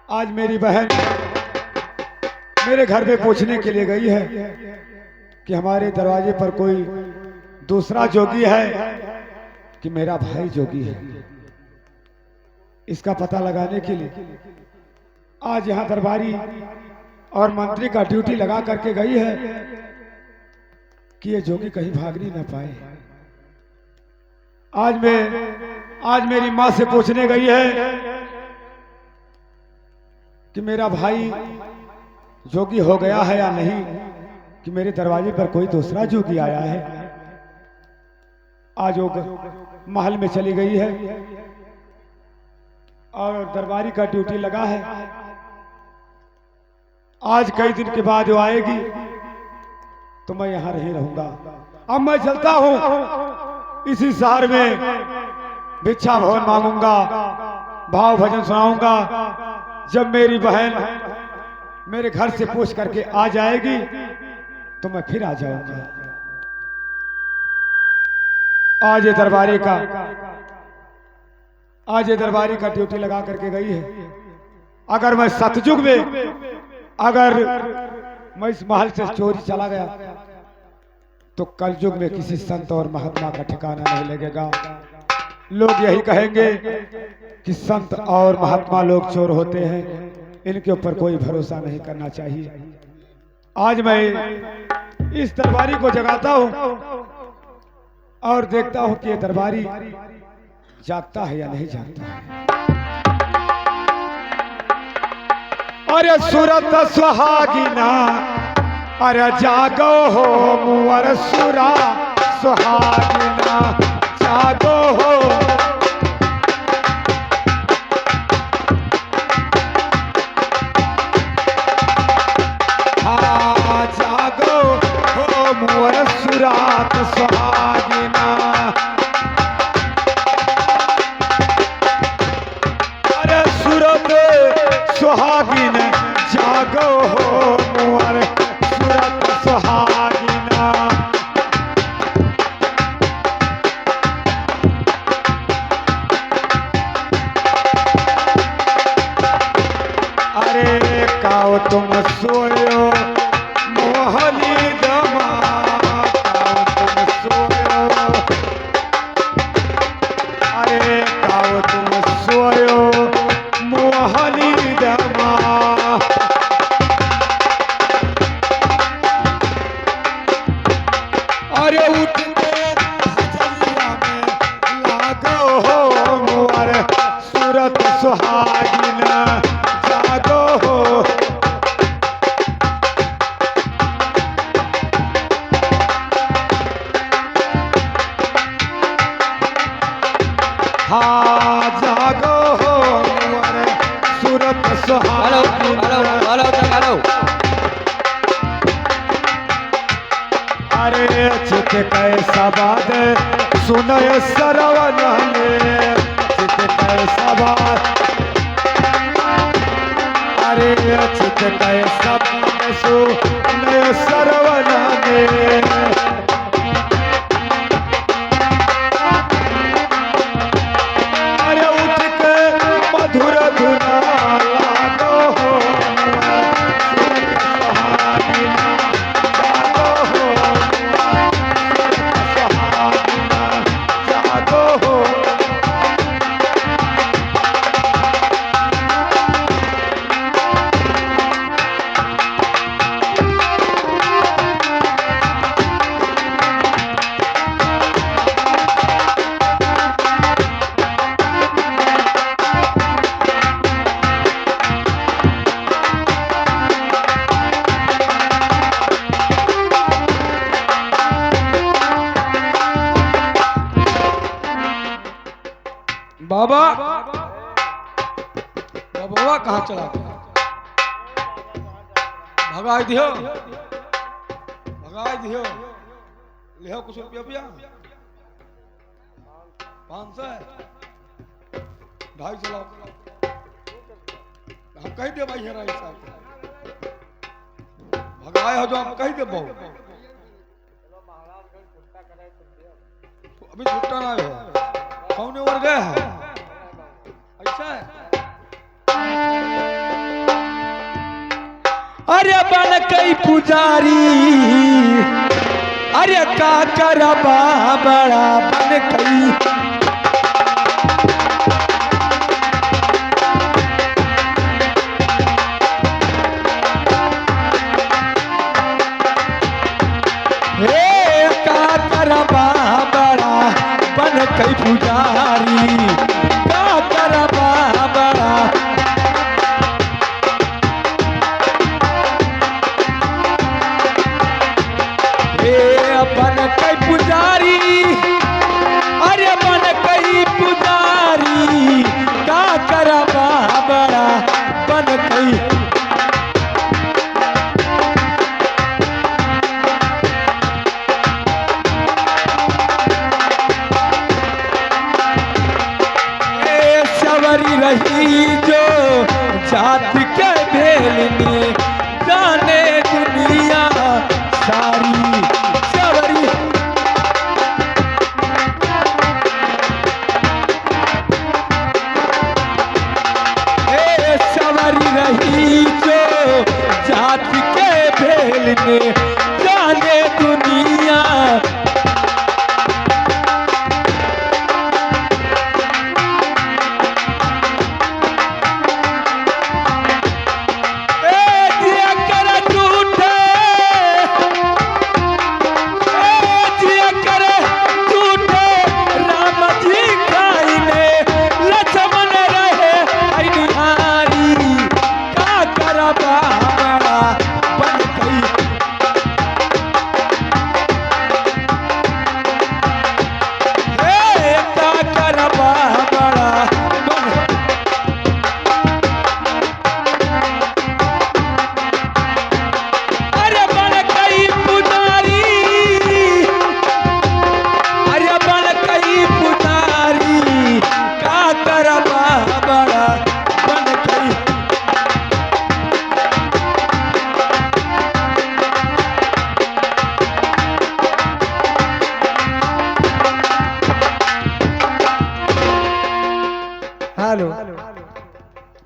आज मेरी बहन मेरे घर पे पूछने के लिए गई है कि हमारे दरवाजे पर कोई दूसरा जोगी है कि मेरा भाई जोगी है। इसका पता लगाने के लिए आज यहाँ दरबारी और मंत्री का ड्यूटी लगा करके गई है कि ये जोगी कहीं भागने न पाए। आज मेरी माँ से पूछने गई है कि मेरा भाई जोगी हो गया है या नहीं, कि मेरे दरवाजे पर कोई दूसरा जोगी आया है। आज वो महल में चली गई है और दरबारी का ड्यूटी लगा है। आज कई दिन के बाद वो आएगी तो मैं यहां नहीं रहूंगा। अब मैं चलता हूं इसी शहर में, भिक्षा भवन मांगूंगा, भाव भजन सुनाऊंगा। जब मेरी बहन मेरे घर से पूछ करके आ जाएगी तो मैं फिर आ जाऊंगा। आज ये दरबारी का ड्यूटी लगा करके गई है। अगर मैं सतयुग में अगर मैं इस महल से चोरी चला गया तो कलयुग में किसी संत और महात्मा का ठिकाना नहीं लगेगा। लोग यही कहेंगे कि संत और महात्मा लोग चोर होते हैं, इनके ऊपर कोई भरोसा नहीं करना चाहिए। आज मैं इस दरबारी को जगाता हूं और देखता हूं कि ये दरबारी जागता है या नहीं जागता है। अरे सूरत सुहागिना, अरे जागो हो मुअर सुरा सुहागिना, जागो हो। हाँ जागो हो मुअर सुरात सुहागिना। अरे सूरत सुहागिन जागो हो मुअर सूरत सुहागिना। अरे काओ तुम सोयो मोहनी दमा, काओ तुम सोयो। अरे काओ तुम सोयो मोहनी दमा। अरे उठ के भजनिया में लागो हो मुअर सूरत सुहागिना, जागो हो। हाँ जागो हो मुअर सूरत सुहागिना। अरे चित कैसा बात सुनय सरवन में, चित कैसा बात। अरे चित कैसा बात सुनय सरवन में। अरे उठ के मधुर धुना लागो हो सूरत सुहागिना, जागो हो सुहागिना, जागो हो। बाबा बाबा कहाँ चला गया? भगाई दियो, भगाई दियो। लिहो कुछ रुपया पिया, 500 ढाई चला। हम कही दे भाई हेरा हिसाब भगाए हो जो हम कही दे बहु। अभी छुट्टा ना है, कौन ओवर गया है ऐसा है। अरे बन कई पुजारी अरे का करबा बड़ा बन कई कई पुजारी का करबा बड़ा बन कई पुजारी अरे बन कई पुजारी का करबा बड़ा बन कई रही जो जात के भेलने जाने दुनिया सारी सवरी सवरी रही जो जात के भेलने जाने दुनिया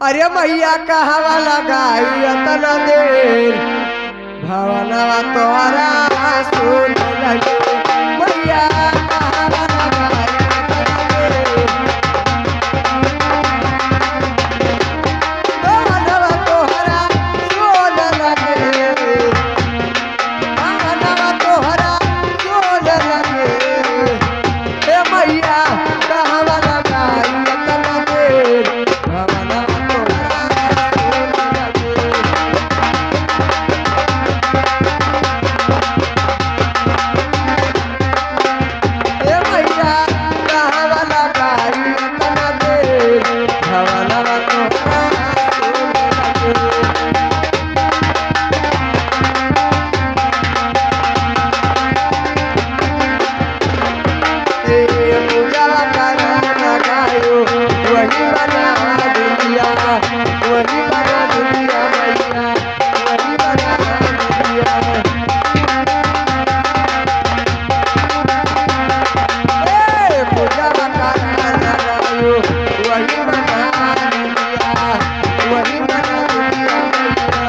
अरे भैया कहवा लगाई अतना देर भवनवा तोहरा सुन लगे भैया कहवा लगाई अतना देर भवनवा तोहरा सुन लगे भवनवा तोहरा सुन लगे ए भैया कहवा लगाई अतना देर भवनवा वही बना दुनिया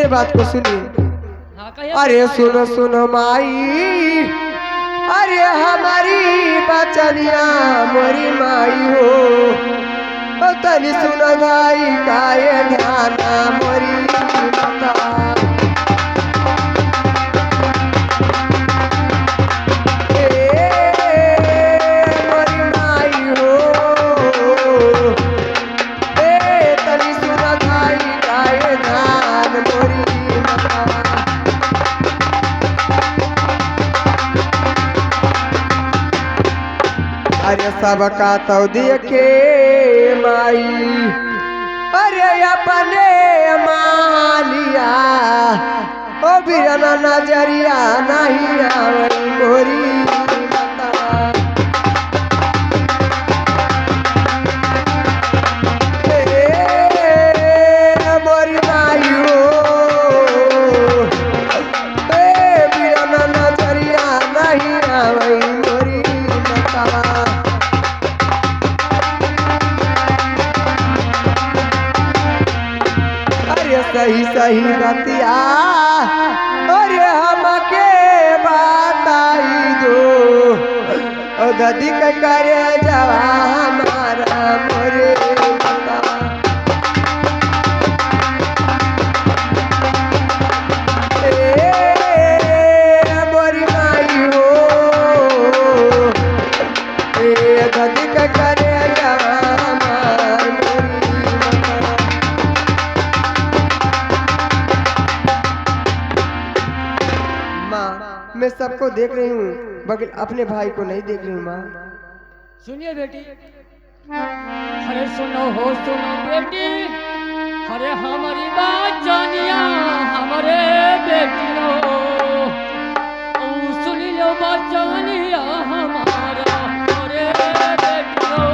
मेरे बात को सुनिए। हाँ कहिए। अरे सुनो सुनो माई, अरे हमारी बचनिया मोरी माई हो, ओ तनी सुनो भाई काये ध्याना मोरी माता। मोरी माई हो, तनी सुनो भाई काये ध्यान मोरी माता। अरे सबका तो देखे माई, अरे अपने मालिया, ओ बिरना नजरिया नहीं आवई मोरी माता। मोरी माई हो, बिरना नजरिया नहीं आवई मोरी माता। अरे सही सही बतिया, अरे हमके बताई दो, ओ ददी के करे जवा हमारा मोरे माता। मोरी माई हो, ददी के करे जवा हमारा मोरी माता। माँ मैं सबको देख रही हूँ मगर अपने भाई को नहीं देख रही हूँ माँ। सुनिए बेटी। अरे सुनो हो सुनो बेटी, अरे हमारी बात जानिया हमारे बेटी हो, सुन लो बात जानिया हमारा अरे बेटी हो।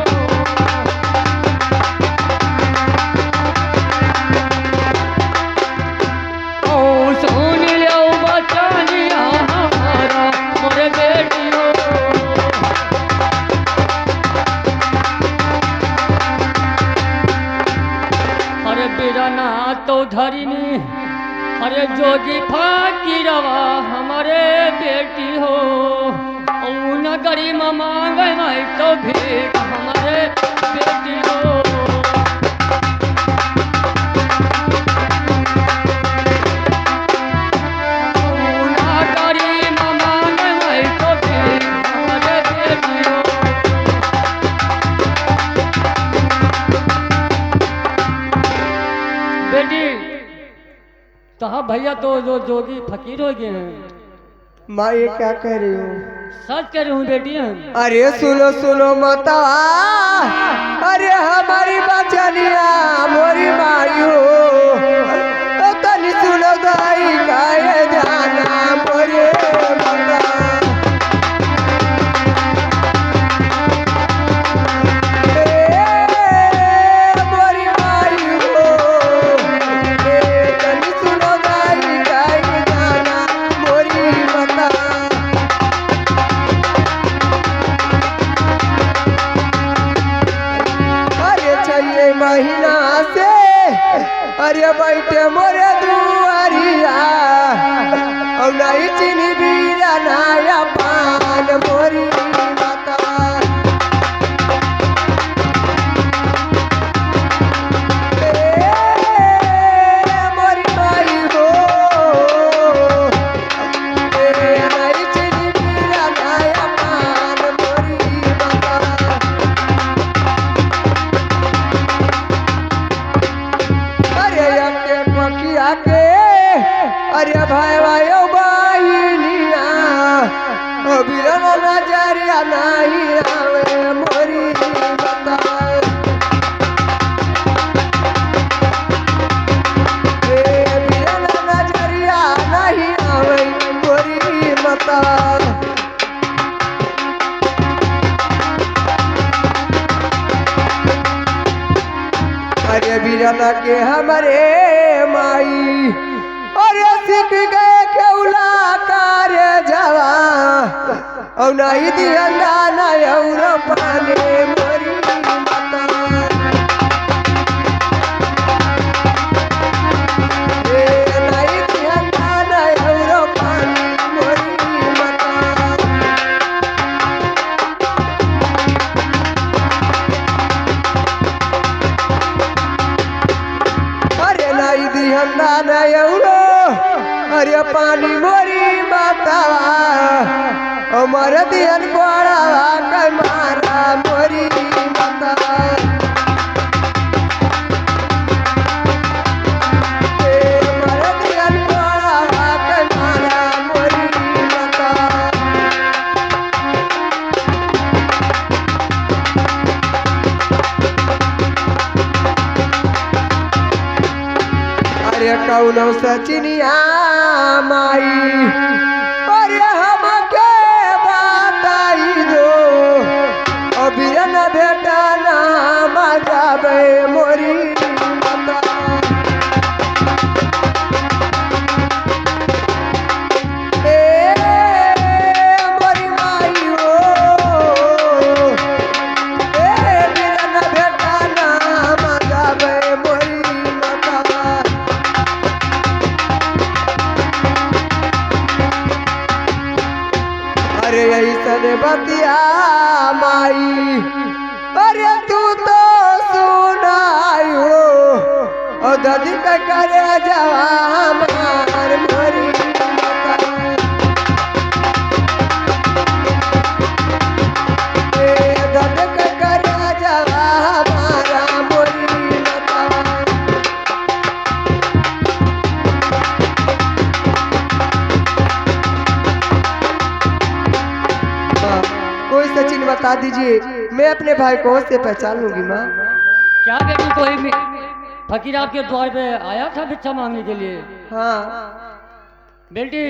सुन लो बात जानिया हमारा अरे बेटी हो। अरे बिरना तो धरिनी, अरे जोगी फकीरवा हमारे बेटी हो, नगरी में मांगे नहीं तो भीख हमारे बेटी हो। नगरी में मांगे नहीं तो भीख हमारे बेटी हो। बेटी तो हाँ भैया तो जो जोगी फकीर हो गए हैं। माँ ये क्या कह रही हो? सच कह रही हूँ बेटी हम। अरे सुनो सुनो मता, अरे हमारी बचनिया मोरी माई हो, ओ तनी सुनो दाई काये जाना मोरे माता। मोरी माई हो, तनी सुनो दाई काये जाना मोरी माता। अरे छये महीना से अरे बैठे मोरे दुआरिया, और नहीं चीनी बीरा नाया पान मोरी माता। मोरी माई हो, नहीं चीनी बीरा नाया पान मोरी माता। अरे अके पखिया के, अरे भाई भाइयों बहिनिया, ओ बिरना नजरिया नहीं आवे मोरी माता। बिरना नजरिया नहीं आवे मोरी माता। अरे बिरना के हमारे माई, अरे सीख गए केउला कार्य जवा, और नहीं दिया ना और पाने मोरी माता। नहीं अरे पानी मोरी बतावा अमर दियन कोड़ावा के मारा मोरी बतावा अमर दियन कोड़ावा के मारा मोरी बतावा अरे कौनो सचिनिया माई अरे हमके बताई दो अभी न बेटा ना मजाबे मोरी बता ए मोरी माई हो ए बिना न बेटा ना मजाबे मोरी बता अरे ऐसन बतिया माई अरे तू तो सुनायो ओ दादी का करे जावा हमार मोरी बता ए दादी का करे जावा हमारा मोरी बता कोई सचिन बता दीजिए मैं अपने भाई को से पहचान लूंगी माँ क्या बेटी कोई फकीर आपके द्वार पे आया था भिक्षा मांगने के लिए? हाँ बेटी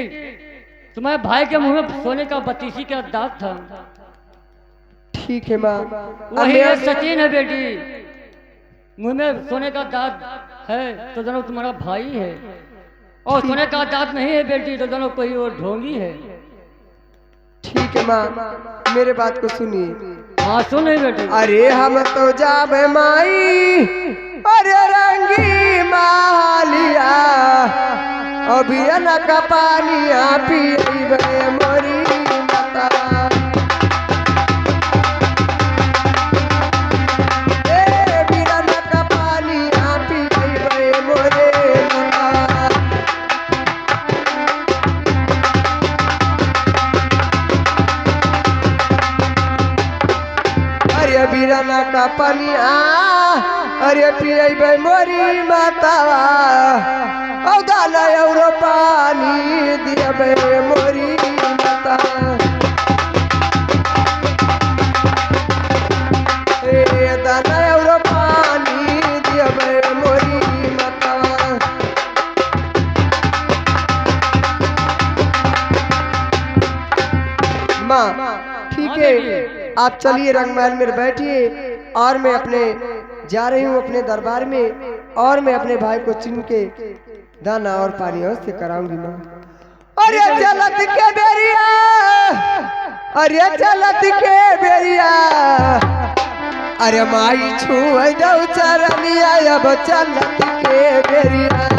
तुम्हारे भाई के मुंह में सोने का बत्तीसी का दाग था। ठीक है माँ अब वही मैं एक सचिन है बेटी, मुंह में सोने का दाग है तो दोनों तुम्हारा भाई है, और सोने का दाग नहीं है बेटी तो दोनों कोई और ढोंगी है। ठीक है माँ मेरे बात को सुनिए। हाँ सुन बेटी। अरे हम तो जाबे माई अरे रंगी मालिया अभी न का पानिया पीबे मोरी बता ए बिना न का पानिया पीबे मोरे बता अरे बिराना का पनिया अरे पियबे मोरी मातावा औ दाना एवरो पानी दियबे मोरी माता ए दाना एवरो पानी दियबे मोरी मातावा माँ ठीक है आप चलिए रंगमहल में बैठिए और मैं अपने जा रही हूँ अपने दरबार में और मैं अपने भाई को चुन के दाना और पानी और से कराऊंगी माँ। अरे चलत के बेरिया अरे चलत के बेरिया अरे माई छुए जाऊ चरनिया अब चलत के बेरिया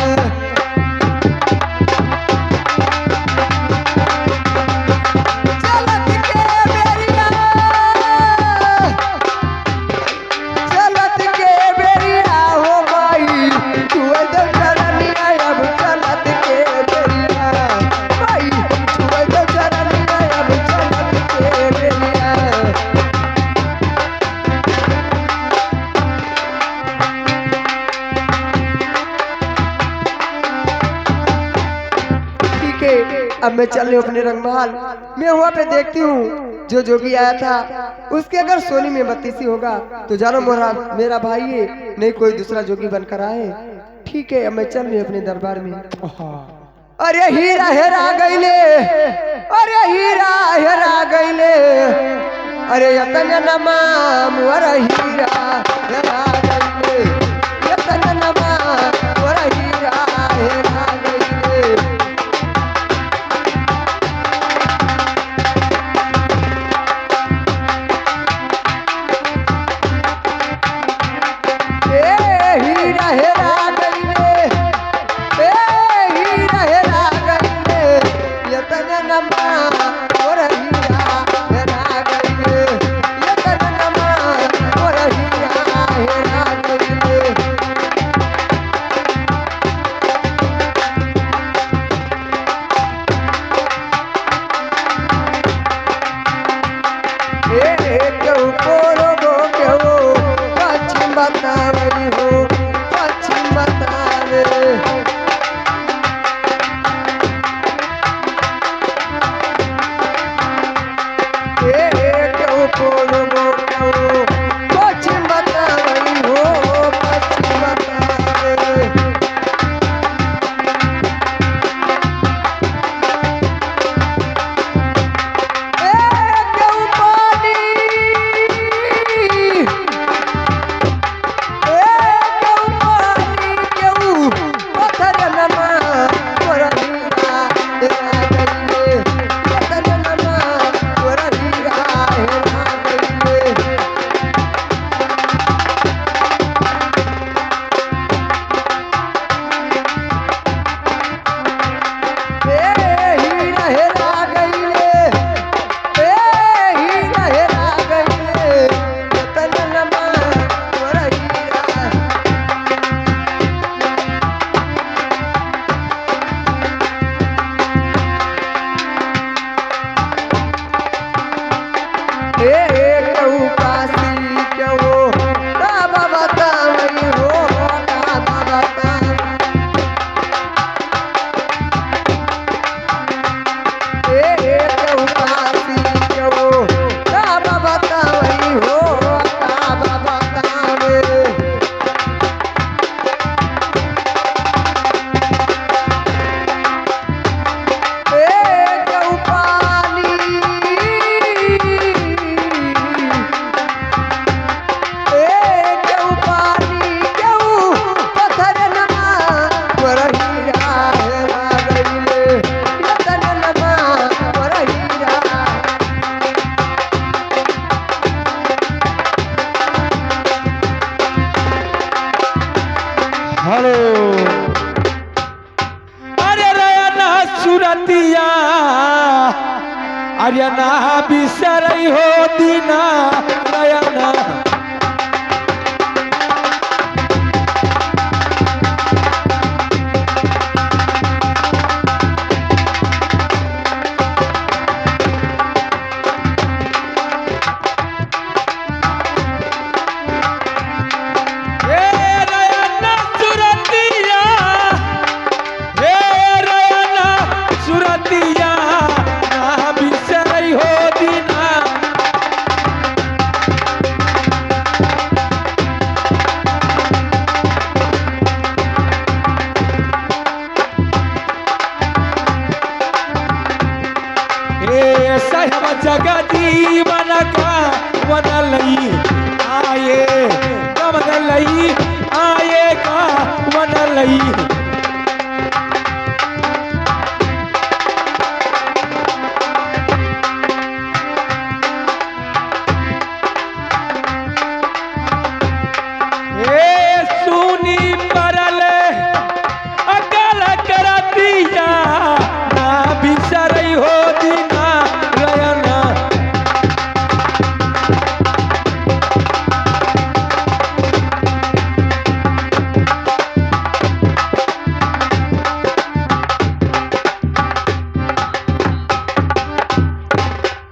अब मैं चल रही हूँ अपने रंगमहल मैं वहाँ पे देखती हूँ जो जोगी आया था उसके अगर सोनी में बत्तीसी होगा तो जानो मेरा भाई है नहीं कोई दूसरा जोगी बनकर आए। ठीक है अब मैं चल रही हूँ अपने दरबार में। अरे हीरा हेरा गईले अरे हीरा हेरा गईले अरे यतन नमाम वर हीरा हेरा गईले यतन नमाम वर हीरा हेरा गईले हीरा हेरा गईले हीरा हेरा गईले यतन नमा और हीरा हेरा गईले यतन नमा और हीरा हेरा गईले रतन नमा मोरा हीरा हेरा गईले हीरा हेरा गईले हीरा हेरा गईले रतन नमा मोरा हीरा कहू काशी क्यों बाबा बतावई हो बाबा बतावई कहू काशी क्यों बाबा बतावई हो बाबा बतावे कहू पानी क्यों पानी क्यों पत्थर नमा मोरा हीरा हेरा गईले रतन नमा मोरा हीरा हेलो अरे रयना सुरतिया अरे ना बिसरई हो दीना रयना जगती मन का वनलई आए कमनलई आए का वनलई सुनी परल अकल करतिया ना बिसरई हो दीना रयना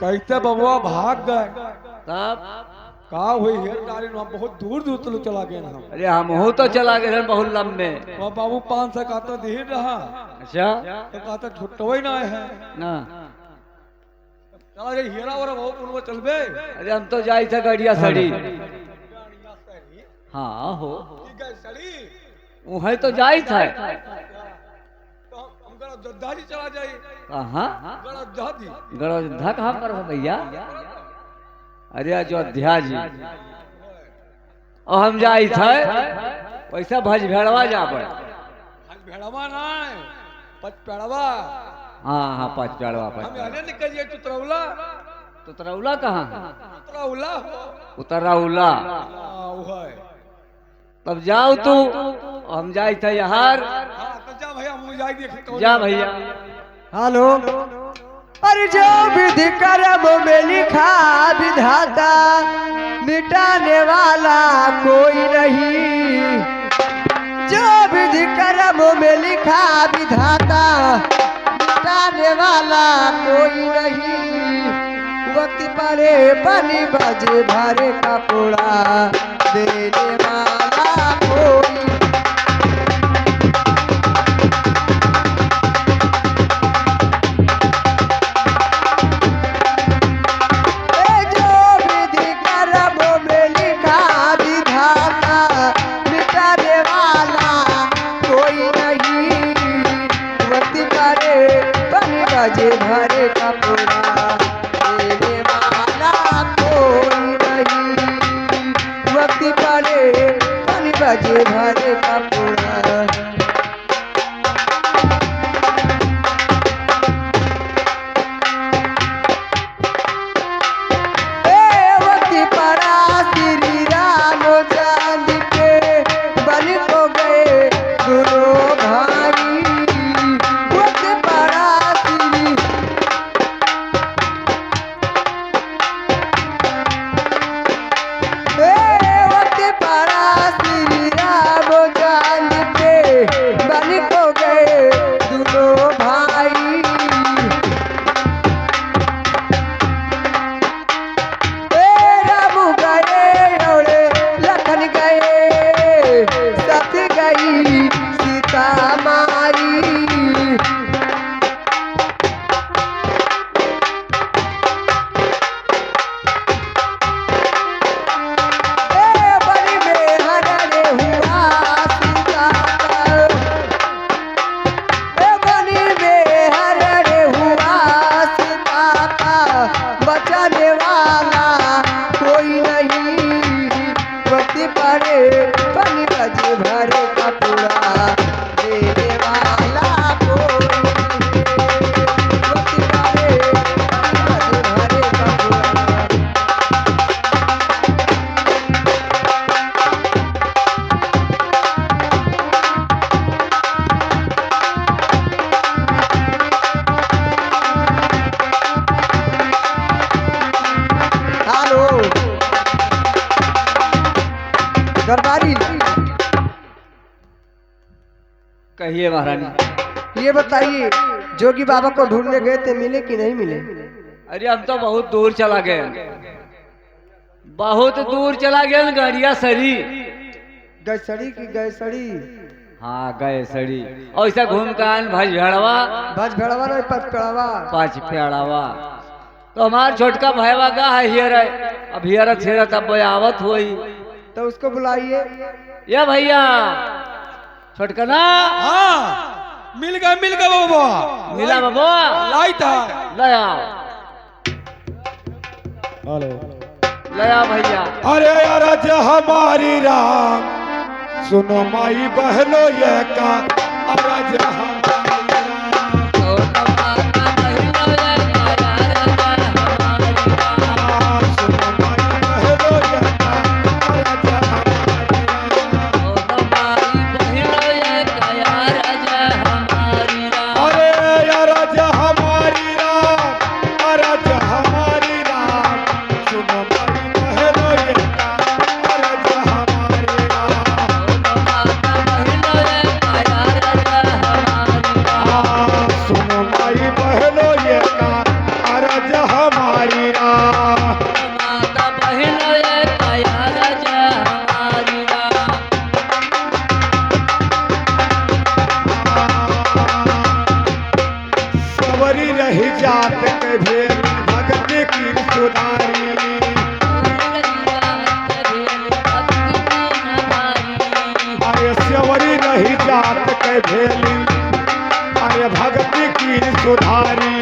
कैसे बबुआ भाग गए तब का हुई हेर डाली हम बहुत दूर दूर तक चला गए हम अरे हम हो तो चला गए हैं बहुत लंबे और बाबू 500 का तो धीर रहा अच्छा तो का तो छुट्टो ही ना है ना चला गए हीरा और बहुत उनमें चलबे अरे हम तो जाई थे गड़िया सड़ी हाँ हो ठीक है सड़ी वहीं तो जाई था तो हम गड़ा जद्दारी चला जाए कहाँ गड़ा जहादी गड़ोधा कहाँ पर है भैया अरे अयोध्या जी और हम जाई थे पैसा भज भेड़वा जा पर भेड़वा ना पच पेड़वा हाँ हाँ पाँच पेड़वा हम पर आने निकल जाए तुतरौला तो तरौला कहाँ तुतरौला उतरौला वो है तब जाओ तू हम जाई थे यार हाँ तो जा भैया हम जाए देख जा भैया हेलो अरे जो विधि कर्म में लिखा विधाता मिटाने वाला कोई नहीं जो विधि कर्म में लिखा विधाता मिटाने वाला कोई नहीं वक्त परे बनी बजे भरे कपड़ा देने वाला कोई बजे भरे कपड़ा देने वाला कोई नहीं वक्त पड़े बजे भरे कपड़ा कहिए महारानी। ये बताइए जोगी बाबा को ढूंढने गए थे, मिले कि नहीं मिले? अरे हम तो बहुत दूर चला गए, बहुत दूर चला गया गाड़िया सरी। गैसड़ी की गैसड़ी? हाँ गए सड़ी, और ऐसा घूम कान भज भेड़वा भज भेड़वा नहीं पच पेड़वा। पाँच पेड़वा। तो हमार छोटका भैया का है हियर, अब हियर छेरा तब आवत हुई। तो उसको बुलाइए। ये भैया छोटका ना। हाँ मिल गए बाबा। मिला बाबा, लाई था। ले आओ, हेलो। ले आओ भैया। अरे यार हमारी राम सुनो माई बहनो ये का अरज हमारी राम। सुनो माई बहनो ये का अरज हमारी राम। अरे यार हमारी राम अरज हमारी राम। सुनो माई बहनो ये का अरज हमारी राम। सुनो माई बहनो ये का अरज हमारी राम। सवरी रही जात के भेल भगत की सुधारी। अरे सवरी रही जात के भेली अरे भगत की सुधारी।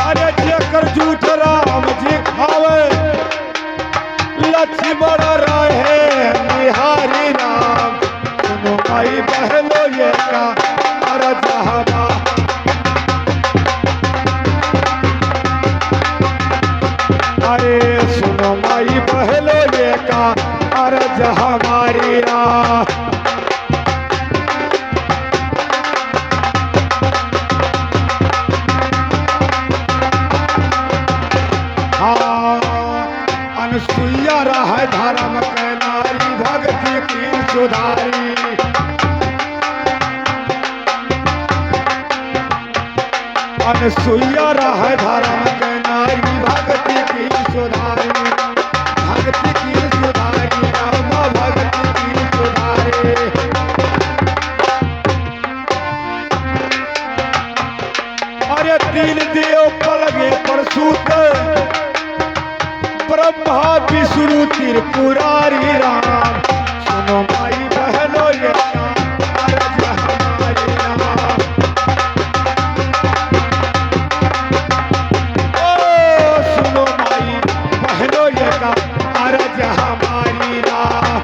अरे जेकर झूठ राम जी खावे लक्ष्मण रहे निहारी राम। सुनो माई बहनो ये का अरज हमारी। अरे सुनो माई बहनो ये का अरज हमारी राम। हाँ अनुसुईया रह धर्म के नारी भक्ति की सुधारी। अनुसुईया रह धर्म के नारी भक्ति की सुधारी। भक्ति की सुधारी राम भक्ति की सुधारी। अरे तीन देव पलगे पर सूते ब्रह्मा विष्णु त्रिपुरारी राम। सुनो माई बहनो ये का अरज हमारी राम। ओ सुनो माई बहनो ये का अरज हमारी राम।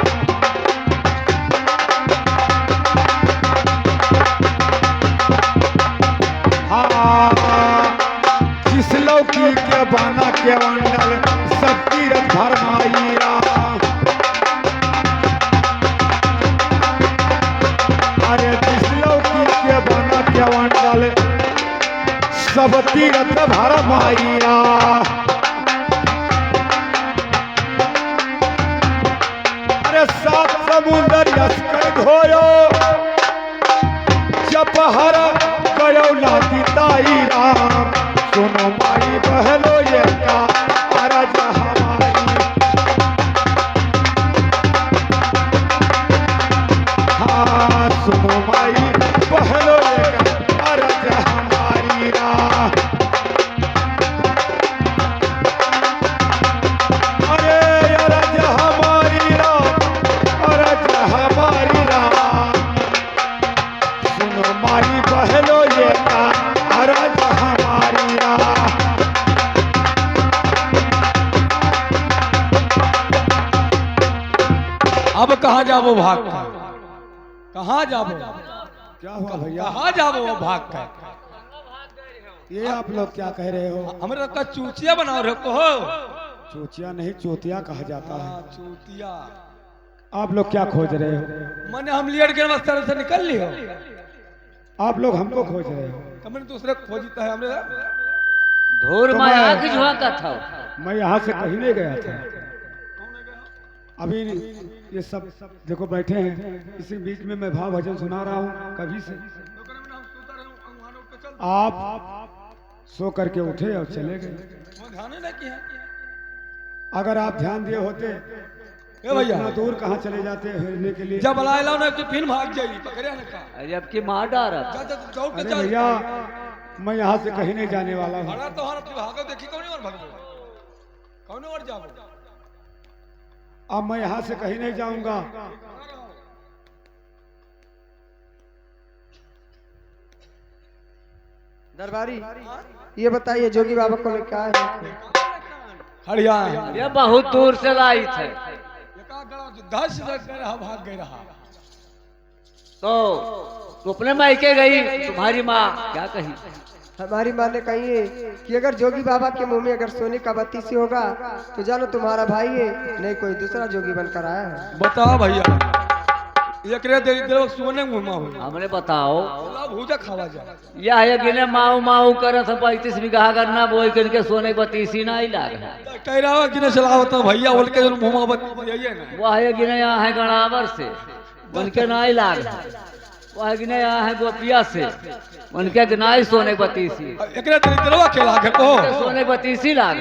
हाँ जिस लौकी के बाना के मंडल सब तीरथ भरमाई राम। अरे जिस लौकी के बाना के मंडल सब तीरथ भरमाई राम। अरे सात समुंदर यश कर धोयो जप हर कयौला दिताई राम। सुनो माई बहनो ये का अरज हमारी। हाँ सुनो माई बहनो ये का अरज हमारी राम। अरे अरज हमारी राम अरज हमारी राम। सुनो माई बहनो ये का अरज हमारी राम। अब कहाँ जाबो भाग कर? कहाँ जाबो? क्या हुआ भैया? कहाँ जाबो भाग कर? ये आप लोग क्या कह रहे हो? हमरा का चूचिया बनाओ रखो हो। चूतिया नहीं चोतिया कहा जाता है। चूतिया। आप लोग क्या खोज रहे हो? मैंने हम लियर के रास्ते से निकल लियो। आप लोग हमको खोज रहे हो? हमने दूसरे को खोजता है हमने। धूर तो में मैं- आग झोंका था। मैं यहाँ से कहीं नहीं गया था। अभी ये सब देखो बैठे हैं, इसी बीच में मैं भाव भजन सुना रहा हूँ कभी से। आप सो करके उठे और चले गए। अगर आप ध्यान दिए होते ए भैया इतना दूर कहाँ चले जाते हेरने के लिए। जब लाए लो ना कि फिर भाग जाइए पकड़े ना का अरे अब की मार डाल दौड़ के अरे चल भैया मैं यहाँ से कहीं नहीं जाने वाला हूँ। हरा तो हरा तू भागो देखी कौन और भागो कौन और जाओ अब मैं यहाँ से कहीं नहीं जाऊंगा। दरबारी ये बताइए जोगी बाबा को लेकर आए हैं? हरिया ये बहुत दूर से लाई थे। 10 रहा भाग गए रहा तो अपने मायके गई, तुम्हारी माँ क्या कही? हमारी माँ ने कही है कि अगर जोगी बाबा के मुंह में अगर सोने का बत्तीसी होगा तो जानो तुम्हारा भाई है, नहीं कोई दूसरा जोगी बनकर आया है। बताओ भैया एकरे देरी देर सोने मुंह हो हमने बताओ भूजा खावा जा यह है गिने माऊ माऊ करत 35 बीघा करना बोई करके सोने बतीसी ना ही लाग कह रहा है कि न चलावता भैया बोल के जो मुंह में यही ना वह है गिने यहाँ है गणावर से बन के ना ही लाग, वह है गिने यहाँ है गोपिया से बन के गिनाई सोने बतीसी एकरे देरी देरवा खेला के को सोने बतीसी लाग।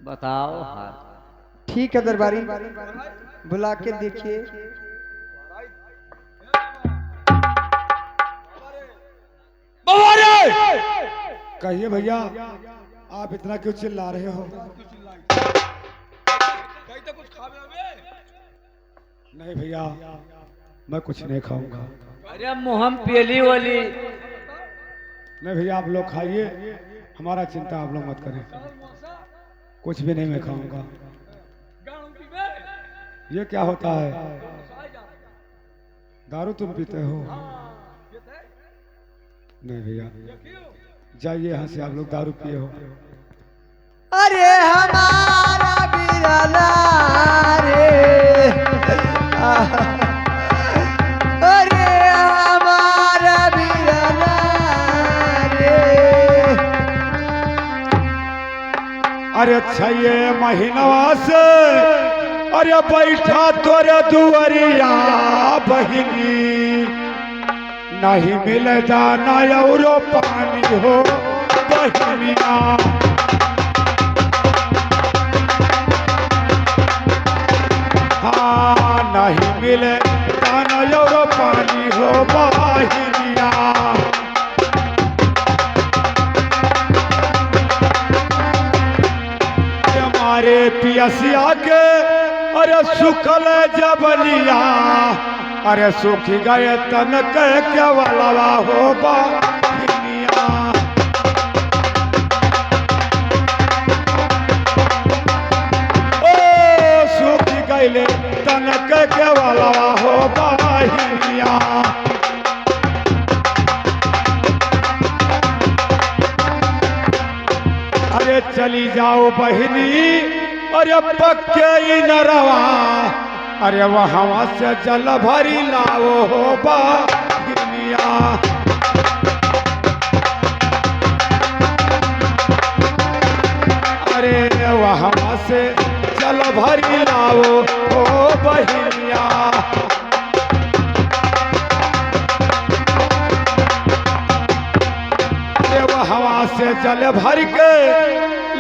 बताओ हाल। ठीक है दरबारी बुला के देखिए। कहिए भैया आप इतना क्यों चिल्ला रहे हो? नहीं भैया मैं कुछ नहीं खाऊंगा। अरे मुहम पेली वाली नहीं भैया आप लोग खाइए, हमारा चिंता आप लोग मत करें, कुछ भी नहीं मैं खाऊंगा। ये क्या होता है? दारू तुम पीते हो? नहीं भैया जाइए यहाँ से, आप लोग दारू पिए हो। अरे हमारा बिराना रे अरे हमारा बिराना रे। अरे अच्छा ये महीनवा से अरे बैठा तोरे दुआरिया बहिनी, नहीं मिले दाना औरो पानी हो बहिनिया। हाँ नहीं मिले दाना औरो पानी हो बहिनिया। हमारे पियसिया के अरे सुखल जबलिया, अरे सूख गए तन के वाला हो बहिनिया। ओ सूख गए तन के वाला हो बहिनिया। अरे चली जाओ बहिनी अरे पक्के नरवा, अरे वहाँ से जल भरी लाओ हो बहिनिया। अरे वहाँ से जल भरी लाओ हो बहिनिया। अरे वहाँ से जल भर के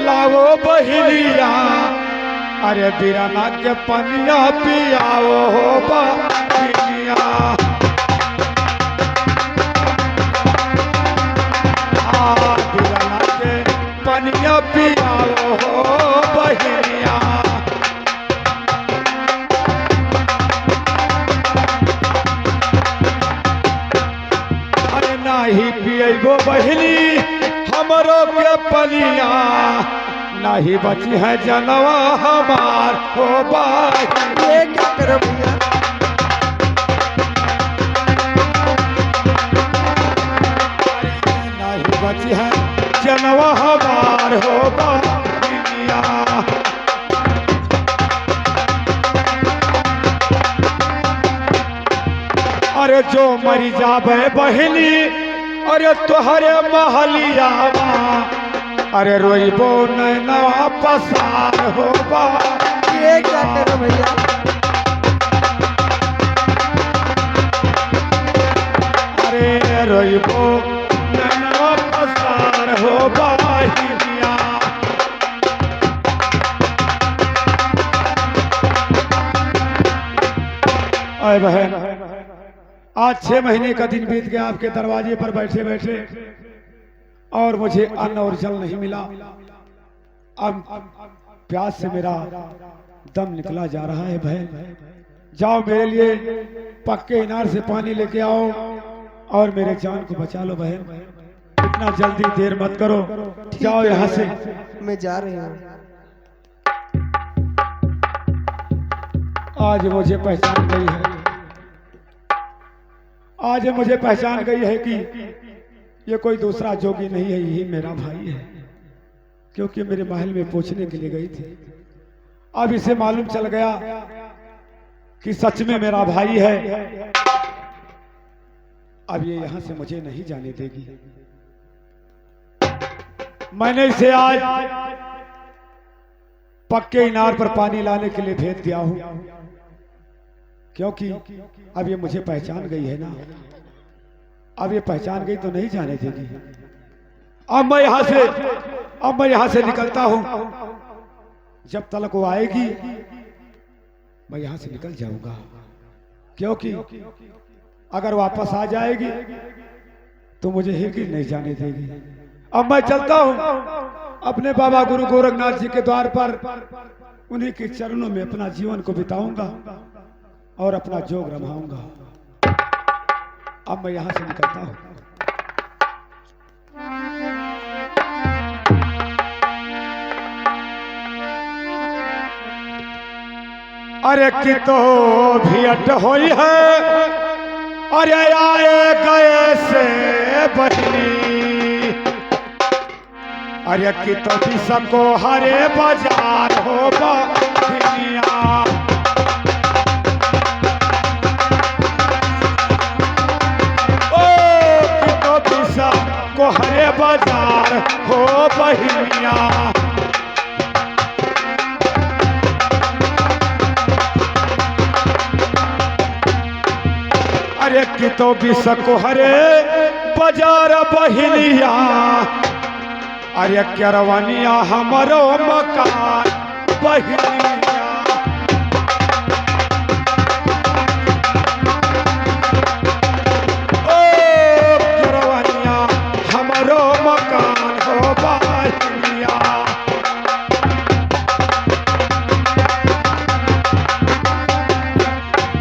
लाओ बहिनिया। अरे बिराना के पनिया पियाओ हो बहिनिया। बिराना के पनिया पियाओ हो बहिनिया। अरे नाही पिएबो बहिनी हमरो के पनिया, नहीं बची है जनवा हमार हो बहिनी। ये क्या करो भैया? नहीं बची है जनवा हमार हो बहिनिया। अरे जो मरी जाबे बहिनी अरे तोहरे महलिया, अरे रोइबो नैनवा पसार हो बहिनिया। ये क्या करो भैया। अरे रोइबो नैनवा पसार हो बाहिया। आए बहन, आज 6 महीने का दिन बीत गया आपके दरवाजे पर बैठे बैठे और मुझे अन्न और जल नहीं मिला। अब प्यास से मेरा दम निकला जा रहा है। बहन जाओ मेरे लिए पक्के इनार से पानी लेके आओ और मेरे जान को बचा लो। बहन इतना जल्दी देर मत करो, जाओ यहाँ से। मैं जा रही हूँ। आज मुझे पहचान गई है, आज मुझे पहचान गई है कि ये कोई दूसरा जोगी नहीं है, यही मेरा भाई है। क्योंकि मेरे महल में पूछने के लिए गई थी, अब इसे मालूम चल गया कि सच में मेरा भाई है। अब ये यहां से मुझे नहीं जाने देगी। मैंने इसे आज पक्के इनार पर पानी लाने के लिए भेज दिया हूं, क्योंकि अब ये मुझे पहचान गई है ना। अब ये पहचान गई तो नहीं जाने देगी। अब मैं यहां से निकलता हूं। जब तक वो आएगी मैं यहां से निकल जाऊंगा, क्योंकि अगर वापस आ जाएगी तो मुझे हिरगिर नहीं जाने देगी। अब मैं चलता हूं अपने बाबा गुरु गोरखनाथ जी के द्वार पर, उन्हीं के चरणों में अपना जीवन को बिताऊंगा और अपना जोग रमाऊंगा। अब मैं यहां से निकलता हूं। अरे कि तो भी अट होई है, अरे आए गए से बहनी। अरे कि तो भी सको हरे बाजार हो बहनिया। को हरे बाजार हो बहिनिया। अरे कि तो भी सको हरे बाजार बहिनिया। अरे करवनिया हमारो मकान बहिनिया। मकान हो बहिनिया।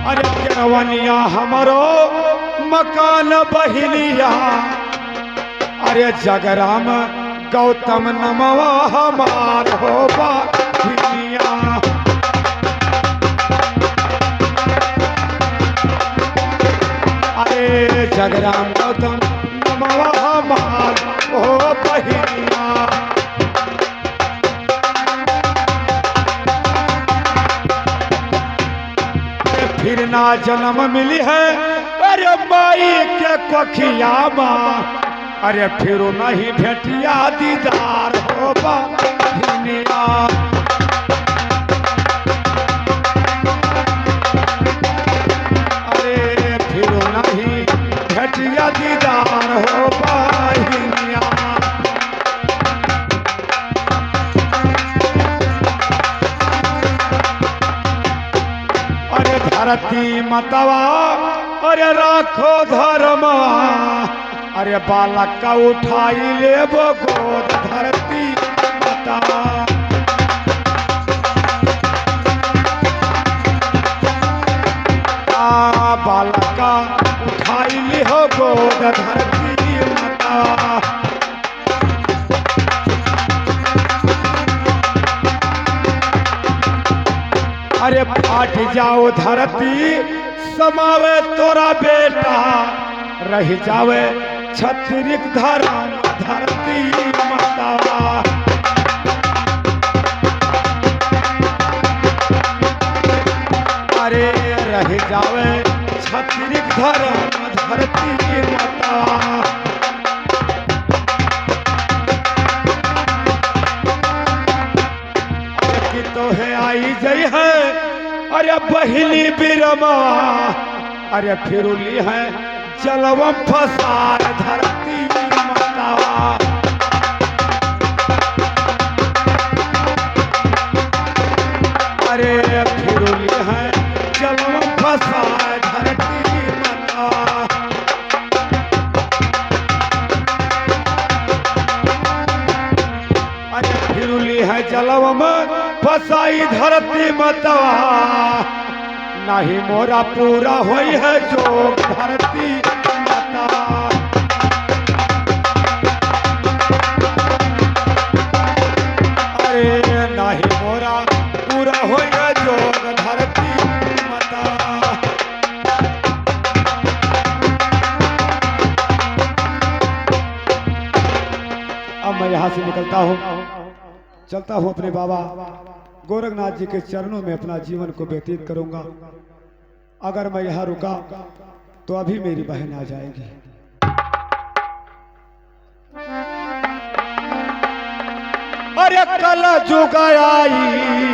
अरे करवनिया हमारो मकान बहिनिया। अरे जगराम गौतम नमवा हमार हो बहिनिया। अरे जगराम गौतम नमवा हमार ओ बहिनिया। फिर ना जन्म मिली है अरे माई के कोखिया माँ। अरे फिर नहीं भेटिया दीदार हो बहिनिया। अरे फिर नहीं भेटिया दीदार हो बहिनिया। अरे धरती मतवा अरे राखो धर्मा। अरे बालक का उठाई लेबो गोद धरती मतवा। बालक का उठाई ले हो गोद धरती मतवा। अरे फाट जाओ धरती समावे तोरा बेटा। रह जावे छत्रिक धर्म धरती माता। अरे रह जावे छत्रिक धर्म धरती माता। तो है आई फसाई जई है, अरे बहिली बिरमा, अरे फिरुली है जलवा फसार धरती मातावा। अरे फिरुली है जलवा फसार धरती मातावा। अरे फिरुली है जलवा में फसाई धरती मातावा, नहीं मोरा पूरा होई है जोग धरती माता। अरे नहीं मोरा पूरा होई है जोग धरती माता। अब मैं यहाँ से निकलता हूँ, चलता हूँ अपने बाबा गोरखनाथ जी के चरणों में अपना जीवन को व्यतीत करूंगा। अगर मैं यहाँ रुका तो अभी मेरी बहन आ जाएगी। अरे कल जुग आई